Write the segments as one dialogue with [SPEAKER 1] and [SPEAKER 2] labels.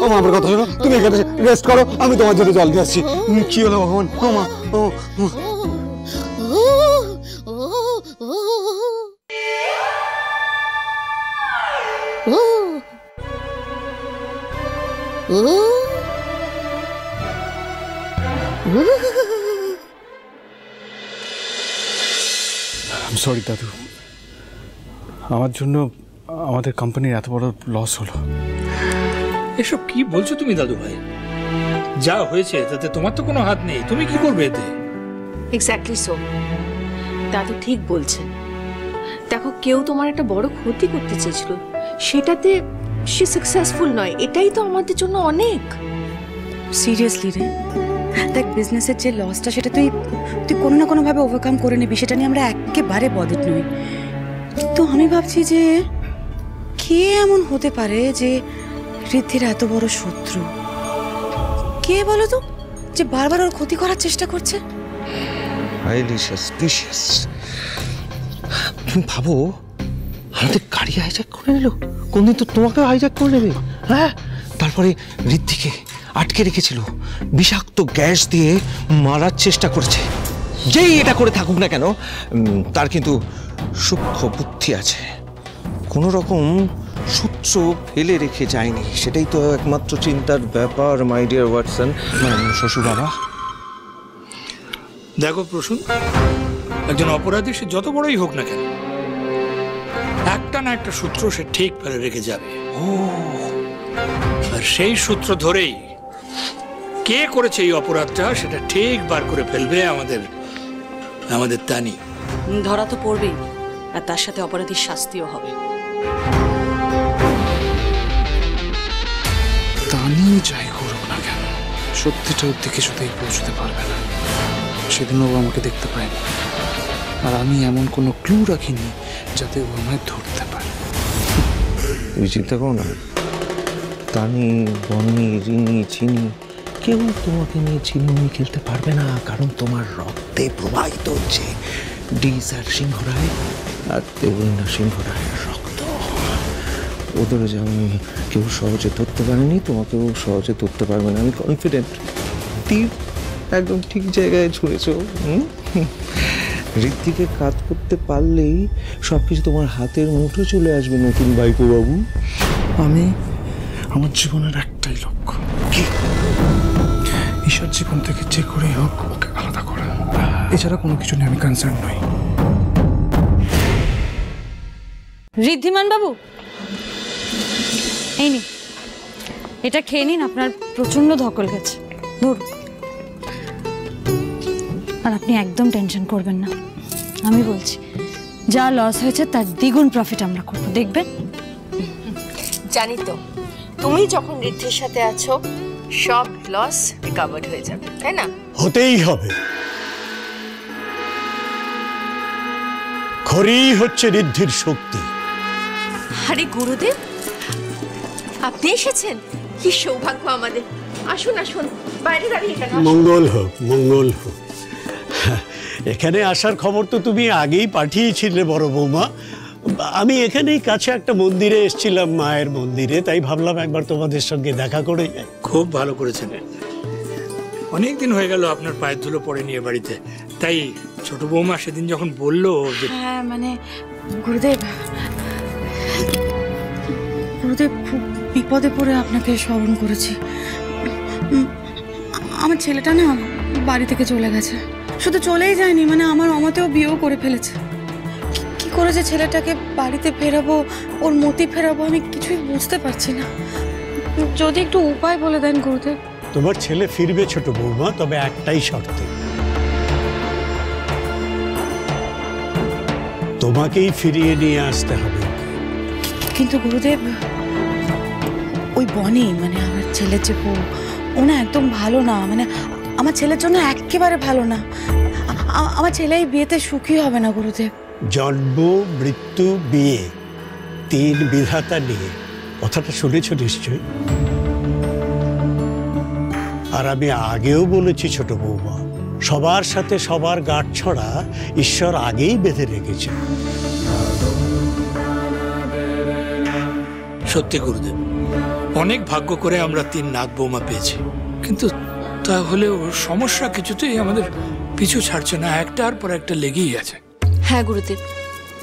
[SPEAKER 1] ও মা আমার কথা শোনো, তুমি এখানে রেস্ট করো, আমি তোমার জন্য জল দিয়ে আসছি। কি হলো ভগবান? ও মা, ও সরি দাদু, আমার জন্য আমাদের কোম্পানির এত বড় লস হলো।
[SPEAKER 2] এসব কি বলছো তুমি দাদু ভাই? যা হয়েছে তাতে তোমার তো কোনো হাত নেই, তুমি কি করবে এতে?
[SPEAKER 3] এক্স্যাক্টলি সো, দাদু ঠিক বলছেন। দেখো, কেউ তোমার একটা বড় ক্ষতি করতে চেয়েছিল, সেটাতে সে সাকসেসফুল নয়, এটাই তো আমাদের জন্য অনেক।
[SPEAKER 4] সিরিয়াসলি রে, দেখ বিজনেসের যে লসটা সেটা তুই কোনো না কোনোভাবে ওভারকাম করে নিবি, সেটা নিয়ে আমরা একেবারে বদট নই। কিন্তু আমি ভাবছি যে কে এমন হতে পারে যে ঋদ্ধির এত বড় শত্রু? কে বলো তো, যে বারবার ওর ক্ষতি করার চেষ্টা করছে?
[SPEAKER 5] Highly suspicious. তুমি ভাবো, আমাদের গাড়ি হাইজ্যাক করে নিল, কোনদিন তো তোমাকে হাইজ্যাক করে নেবে। হ্যাঁ, তারপরে ঋদ্ধিকে আটকে রেখেছিল, বিষাক্ত গ্যাস দিয়ে মারার চেষ্টা করেছে। যেই এটা করে থাকুক না কেন, তার কিন্তু সূক্ষ্ম বুদ্ধি আছে, কোনো রকম সূত্র ফেলে রেখে যায়নি। সেটাই তো একমাত্র চিন্তার ব্যাপার, মাই ডিয়ার ওয়াটসন, শ্বশুর বাবা।
[SPEAKER 2] দেখো প্রসূন, একজন অপরাধী সে যত বড়ই হোক না কেন, একটা না একটা সূত্র সে ঠিক ফেলে রেখে যাবে। আর সেই সূত্র ধরেই কে করেছে এই অপরাধটা সেটা ঠিক বার করে ফেলবে আমাদের তানি।
[SPEAKER 3] ধরা তো পড়বেই, আর তার সাথে অপরাধীর শাস্তিও হবে।
[SPEAKER 6] তানি যাই করুক না কেন, সত্যিটা অব্দি কিছুতেই পৌঁছতে পারবে না। সেদিন ও আমাকে দেখতে পায়নি, আর আমি এমন কোনো ক্লু রাখিনি যাতে ও আমায় ধরতে পারে।
[SPEAKER 5] তুমি চিন্তা করো না, তানি, বনি, রিনি, চিনি, কেউ তোমাকে নিয়ে চিনি খেলতে পারবে না, কারণ তোমার রক্তে প্রবাহিত হচ্ছে ডি স্যার সিংহরায় আর দেবলীনা সিংহরায়ের রক্ত। ওদের যেমন কেউ সহজে ধরতে পারেনি, তোমাকেও সহজে ধরতে পারবে না, আমি কনফিডেন্ট। তীর একদম ঠিক জায়গায় ছুঁয়েছ। ঋদ্ধিকে কাজ করতে পারলেই সবকিছু তোমার হাতের মুঠো চলে আসবে নতুন বাইকো বাবু।
[SPEAKER 6] আমার জীবনের একটাই লক্ষ্য, কি ঈশার জীবন থেকে যে করেই হোক ওকে আলাদা করা। এছাড়া কোনো কিছু নিয়ে আমি কনসার্ন নই।
[SPEAKER 4] ঋদ্ধিমান বাবু, এই নিন, এটা খেয়ে নিন, আপনার প্রচন্ড ধকল গেছে, ধরুন। আর আপনি একদম টেনশন করবেন না, আমি বলছি যা লস হয়েছে তার দ্বিগুণ প্রফিট আমরা করব, দেখবেন।
[SPEAKER 3] জানি তো, তুমি যখন ঋদ্ধির সাথে আছো সব লস রিকভার্ড হয়ে যাবে, তাই না?
[SPEAKER 7] হতেই হবে। খড়ি হচ্ছে ঋদ্ধির শক্তি।
[SPEAKER 3] আরে গুরুদেব, আপনি এসেছেন, কি সৌভাগ্য আমাদের। আসুন আসুন, বাইরে দাঁড়িয়ে কেন?
[SPEAKER 7] মঙ্গল হোক, মঙ্গল হোক। এখানে আসার খবর তো তুমি আগেই পাঠিয়েছিলে বড় বৌমা। আমি এখানেই কাছে একটা মন্দিরে এসেছিলাম, মায়ের মন্দিরে, তাই ভাবলাম একবার তোমাদের সঙ্গে দেখা করে যাই।
[SPEAKER 2] খুব ভালো করেছেন, অনেকদিন হয়ে গেল আপনার পায়ের ধুলো পড়ে নিয়ে বাড়িতে, তাই ছোট বৌমা সেদিন যখন বললো যে
[SPEAKER 4] হ্যাঁ মানে গুরুদেব খুব বিপদে পড়ে আপনাকে স্মরণ করেছি। আমার ছেলেটা না বাড়ি থেকে চলে গেছে, শুধু চলেই যায়নি, মানে আমার অমতেও বিয়েও করে ফেলেছে। কি করে যে ছেলেটাকে বাড়িতে ফেরাবো, ওর মতি ফেরাবো, আমি কিছুই বুঝতে পারছি না। যদি একটু উপায় বলে দেন গুরুদেব।
[SPEAKER 7] তোমার ছেলে ফিরবে ছোট বৌমা, তবে একটাই শর্তে, তোমাকেই ফিরিয়ে নিয়ে আসতে হবে।
[SPEAKER 4] কিন্তু গুরুদেব, ওই বনি, মানে আমার ছেলের যে বউ, ও না একদম ভালো না, মানে আমার ছেলের জন্য একেবারে ভালো না। আমার ছেলে এই বিয়েতে সুখী হবে না গুরুদেব।
[SPEAKER 7] জন্ম, মৃত্যু, বিয়ে, তিন বিধাতা নিয়ে কথাটা শুনেছ নিশ্চয়ই। আর আমি আগেও বলেছি ছোট বৌমা, সবার সাথে সবার গাঁটছড়া ঈশ্বর আগেই বেঁধে রেখেছে।
[SPEAKER 2] সত্যি গুরুদেব, অনেক ভাগ্য করে আমরা 3 নাত বৌমা পেয়েছি, কিন্তু তাহলেও সমস্যা কিছুতেই আমাদের পিছু ছাড়ছে না, একটার পর একটা লেগেই আছে।
[SPEAKER 3] হ্যাঁ গুরুদেব,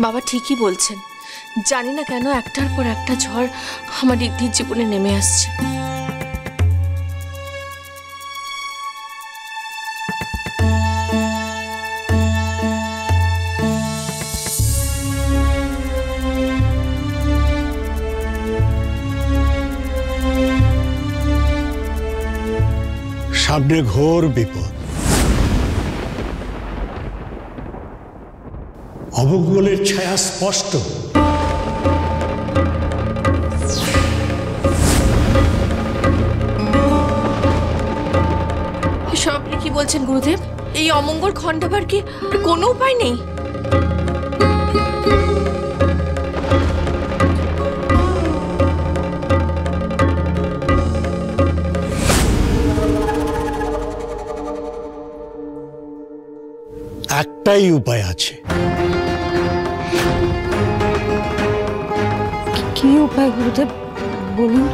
[SPEAKER 3] বাবা ঠিকই বলছেন। জানি না কেন একটার পর একটা ঝড় আমার ঋদ্ধির জীবনে নেমে আসছে।
[SPEAKER 7] সামনে ঘোর বিপদ, অমঙ্গলের ছায়া স্পষ্ট।
[SPEAKER 3] এসব আপনি কি বলছেন গুরুদেব? এই অমঙ্গল খণ্ডাবার কি কোনো উপায় নেই?
[SPEAKER 7] একটাই উপায় আছে।
[SPEAKER 4] কি উপায় গুরুদেব বলুন?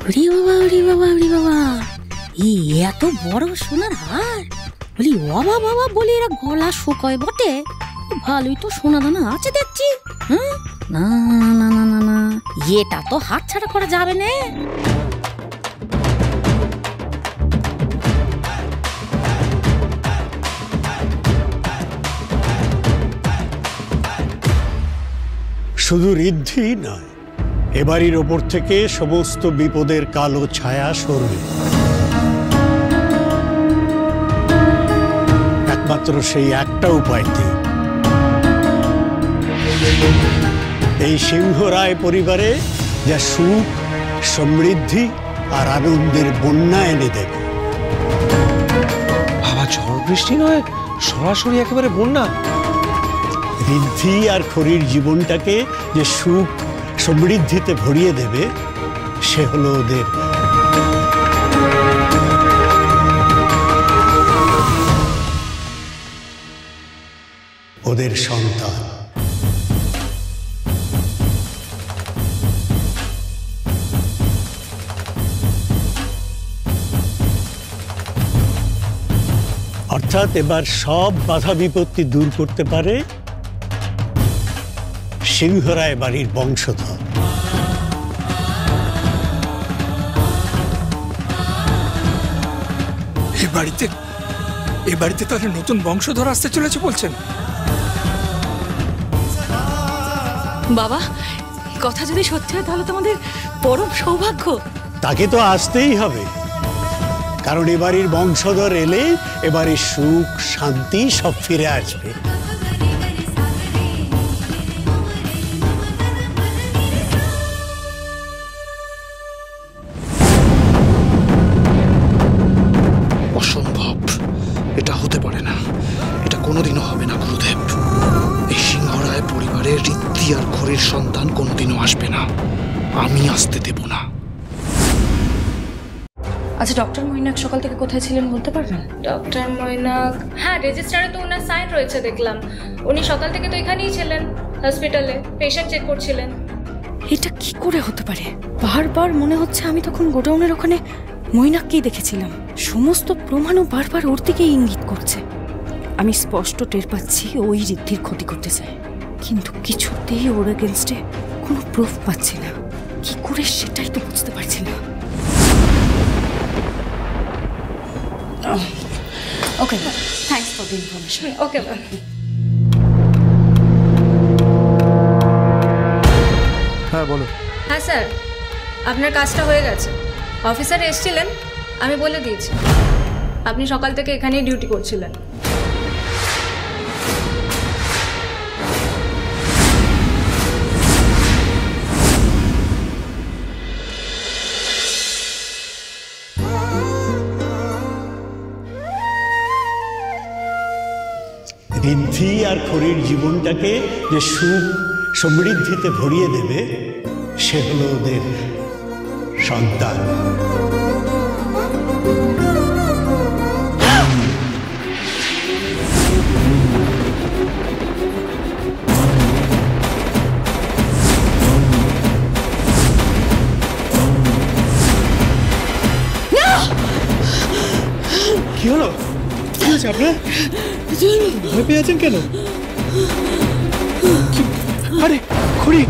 [SPEAKER 8] ওরে বাবা, ওরে বাবা, ওরে বাবা, এই এত বড় সোনার হার! বলি বাবা বাবা বলি, এরা গলা শুকায় বটে। ভালোই তো সোনা দানা আছে দেখছি। হ্যাঁ, না না না না না, এটা তো হাত ছাড়া করা যাবে না।
[SPEAKER 7] শুধু ঋদ্ধি নয়, এবাড়ির ওপর থেকে সমস্ত বিপদের কালো ছায়া সরবে। একমাত্র সেই একটা উপায়তে এই সিংহ রায় পরিবারে যা সুখ, সমৃদ্ধি আর আনন্দের বন্যা এনে দেবে।
[SPEAKER 5] বাবা, ঝড় বৃষ্টি নয়, সরাসরি একেবারে বন্যা।
[SPEAKER 7] ঋদ্ধি আর খরির জীবনটাকে যে সুখ সমৃদ্ধিতে ভরিয়ে দেবে, সে হলো ওদের সন্তান। অর্থাৎ এবার সব বাধা বিপত্তি দূর করতে পারে সিংহরায় বাড়ির বংশধর।
[SPEAKER 2] এ বাড়িতে তাহলে নতুন বংশধর আসতে চলেছে বলছেন?
[SPEAKER 3] বাবা, কথা যদি সত্যি হয় তাহলে তোমাদের পরম সৌভাগ্য।
[SPEAKER 7] তাকে তো আসতেই হবে, কারণ এবাড়ির বংশধর এলে এবারে সুখ শান্তি সব ফিরে আসবে।
[SPEAKER 6] অসম্ভব, এটা হতে পারে না, এটা কোনোদিনও হবে না গুরুদেব। এই সিংহরায় পরিবারের ঋদ্ধি আর খরির সন্তান কোনোদিনও আসবে না, আমি আসতে দেব না।
[SPEAKER 9] আচ্ছা, ডক্টর মৈনাক সকাল থেকে কোথায় ছিলেন বলতে পারবেন?
[SPEAKER 10] ডক্টর মৈনাক, হ্যাঁ, রেজিস্টারে তো ওনার সাইন রয়েছে দেখলাম। উনি সকাল থেকে তো এখানেই ছিলেন, হসপিটালে পেশেন্ট চেক করছিলেন।
[SPEAKER 9] এটা কি করে হতে পারে? বারবার মনে হচ্ছে আমি তখন গোডাউনের ওখানে মৈনাককেই দেখেছিলাম। সমস্ত প্রমাণও বারবার ওর দিকেই ইঙ্গিত করছে। আমি স্পষ্ট টের পাচ্ছি ওই ঋদ্ধির ক্ষতি করতে চায়, কিন্তু কিছুতেই ওর এগেনস্টে কোনো প্রুফ পাচ্ছি না। কি করে সেটাই তো বুঝতে পারছি না।
[SPEAKER 8] Okay, thanks for the information.
[SPEAKER 10] Okay ma'am.
[SPEAKER 1] হ্যাঁ বলো।
[SPEAKER 10] হ্যাঁ স্যার, আপনার কাজটা হয়ে গেছে। অফিসার এসেছিলেন, আমি বলে দিয়েছি। আপনি সকাল থেকে এখানেই ডিউটি করছিলেন।
[SPEAKER 7] ঋদ্ধি আর খরির জীবনটাকে যে সুখ সমৃদ্ধিতে ভরিয়ে দেবে, সে হলো ওদের সন্তান।
[SPEAKER 1] হলো? কি হয়েছে আপনার? ভয় পেয়ে আছেন কেন? আরে খুড়ি